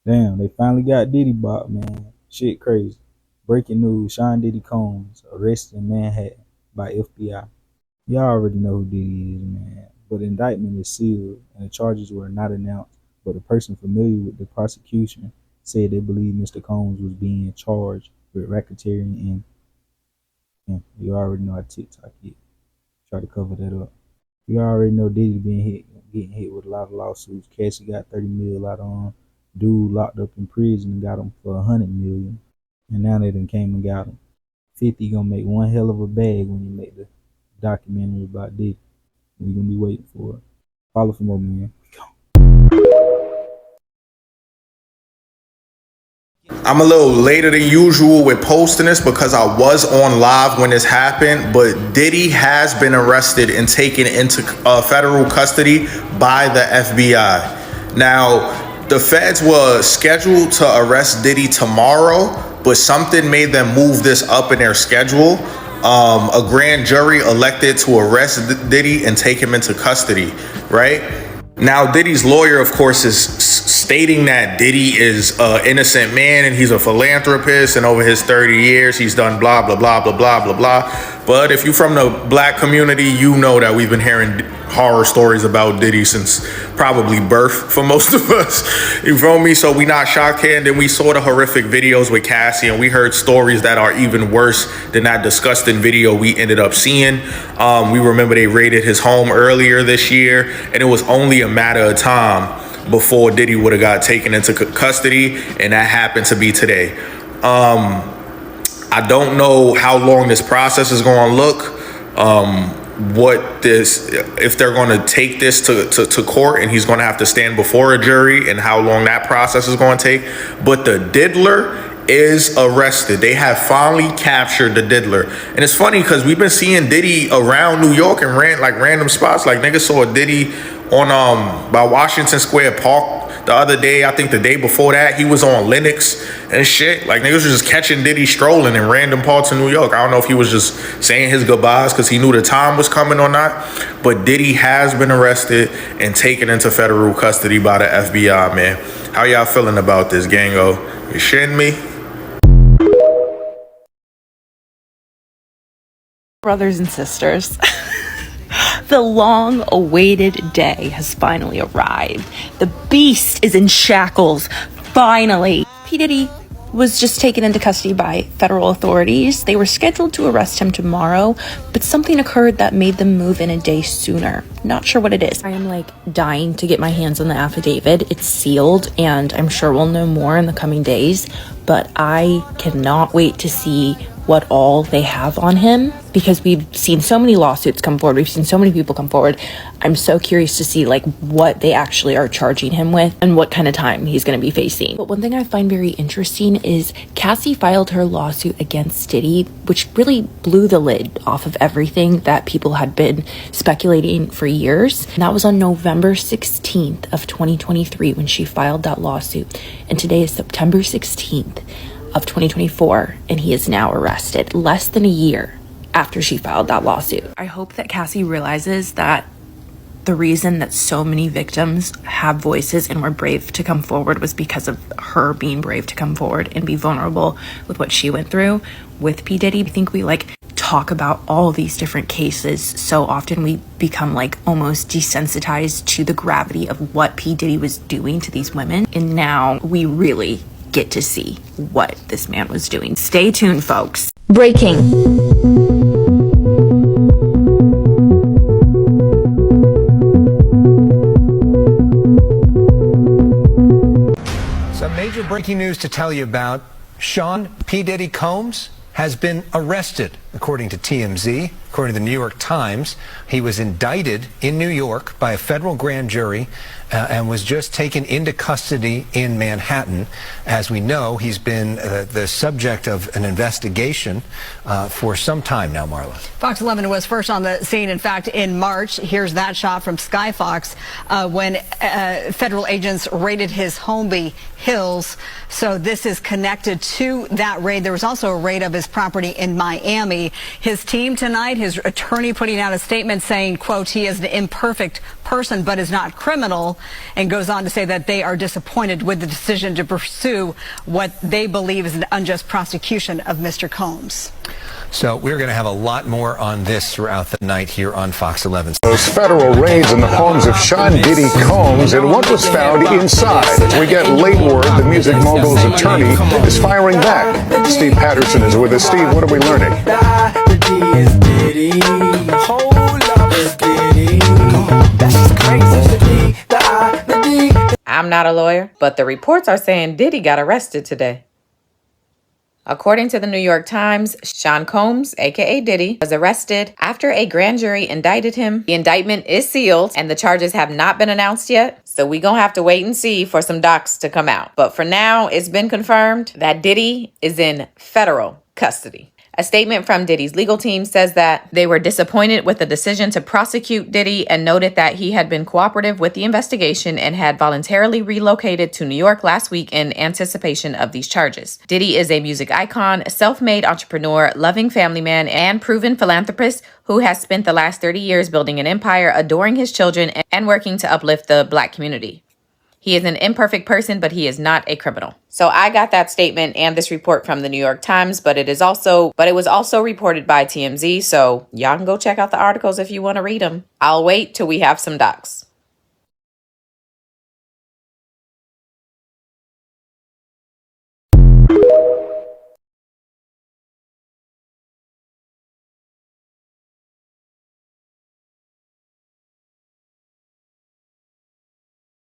Damn, they finally got Diddy bought, man. Shit crazy. Breaking news, Sean Diddy Combs arrested in Manhattan by FBI. Y'all already know who Diddy is, man. But the indictment is sealed and the charges were not announced. But a person familiar with the prosecution said they believe Mr. Combs was being charged with racketeering and you already know how TikTok is. Try to cover that up. You already know Diddy getting hit with a lot of lawsuits. Cassie got 30 mil out on. Dude locked up in prison and got him for 100 million. And now they done came and got him. 50 gonna make one hell of a bag when you make the documentary about Diddy. We're gonna be waiting for it. Follow for more, man. I'm a little later than usual with posting this because I was on live when this happened, but Diddy has been arrested and taken into federal custody by the FBI. Now, the feds were scheduled to arrest Diddy tomorrow, but something made them move this up in their schedule. A grand jury elected to arrest Diddy and take him into custody, right? Now, Diddy's lawyer, of course, is stating that Diddy is an innocent man and he's a philanthropist and over his 30 years, he's done blah, blah, blah, blah, blah, blah, blah. But if you're from the black community, you know that we've been hearing horror stories about Diddy since probably birth for most of us. You feel me? So we not shocked here. And then we saw the horrific videos with Cassie and we heard stories that are even worse than that disgusting video we ended up seeing. We remember they raided his home earlier this year and it was only a matter of time before Diddy would have got taken into custody, and that happened to be today. I don't know how long this process is going to look, if they're going to take this to court and he's going to have to stand before a jury and how long that process is going to take. But the diddler is arrested. They have finally captured the diddler. And it's funny because we've been seeing Diddy around New York and random spots. Like niggas saw Diddy on by Washington Square Park the other day. I think the day before that he was on Lennox and shit. Like niggas were just catching Diddy strolling in random parts of New York. I don't know if he was just saying his goodbyes because he knew the time was coming or not. But Diddy has been arrested and taken into federal custody by the FBI, man. How y'all feeling about this, gango? You shitting me? Brothers and sisters, the long-awaited day has finally arrived. The beast is in shackles, finally. P. Diddy was just taken into custody by federal authorities. They were scheduled to arrest him tomorrow, but something occurred that made them move in a day sooner. Not sure what it is. I am dying to get my hands on the affidavit. It's sealed, and I'm sure we'll know more in the coming days, but I cannot wait to see what all they have on him because we've seen so many lawsuits come forward. We've seen so many people come forward. I'm so curious to see what they actually are charging him with and what kind of time he's going to be facing. But one thing I find very interesting is Cassie filed her lawsuit against Diddy, which really blew the lid off of everything that people had been speculating for years. And that was on November 16th of 2023 when she filed that lawsuit. And today is September 16th. Of 2024, and he is now arrested less than a year after she filed that lawsuit. I hope that Cassie realizes that the reason that so many victims have voices and were brave to come forward was because of her being brave to come forward and be vulnerable with what she went through with P. Diddy. I think we talk about all these different cases so often we become almost desensitized to the gravity of what P. Diddy was doing to these women, and now we really get to see what this man was doing. Stay tuned, folks. Breaking. Some major breaking news to tell you about. Sean P. Diddy Combs has been arrested, according to TMZ. According to the New York Times, he was indicted in New York by a federal grand jury and was just taken into custody in Manhattan. As we know, he's been the subject of an investigation for some time now, Marla. Fox 11 was first on the scene, in fact, in March. Here's that shot from Sky Fox when federal agents raided his Holmby Hills. So this is connected to that raid. There was also a raid of his property in Miami. His team tonight, his attorney putting out a statement saying, quote, he is an imperfect person but is not criminal. and goes on to say that they are disappointed with the decision to pursue what they believe is an unjust prosecution of Mr. Combs. So we're going to have a lot more on this throughout the night here on Fox 11. Those federal raids in the homes of Sean Diddy Combs and what was found inside. As we get late word, the music mogul's attorney is firing back. Steve Patterson is with us. Steve, what are we learning? I'm not a lawyer, but the reports are saying Diddy got arrested today. According to the New York Times, Sean Combs, aka Diddy, was arrested after a grand jury indicted him. The indictment is sealed and the charges have not been announced yet, so we gonna have to wait and see for some docs to come out. But for now, it's been confirmed that Diddy is in federal custody. A statement from Diddy's legal team says that they were disappointed with the decision to prosecute Diddy and noted that he had been cooperative with the investigation and had voluntarily relocated to New York last week in anticipation of these charges. Diddy is a music icon, self-made entrepreneur, loving family man, and proven philanthropist who has spent the last 30 years building an empire, adoring his children, and working to uplift the Black community. He is an imperfect person, but he is not a criminal. So I got that statement and this report from the New York Times, but it was also reported by TMZ. So y'all can go check out the articles if you want to read them. I'll wait till we have some docs.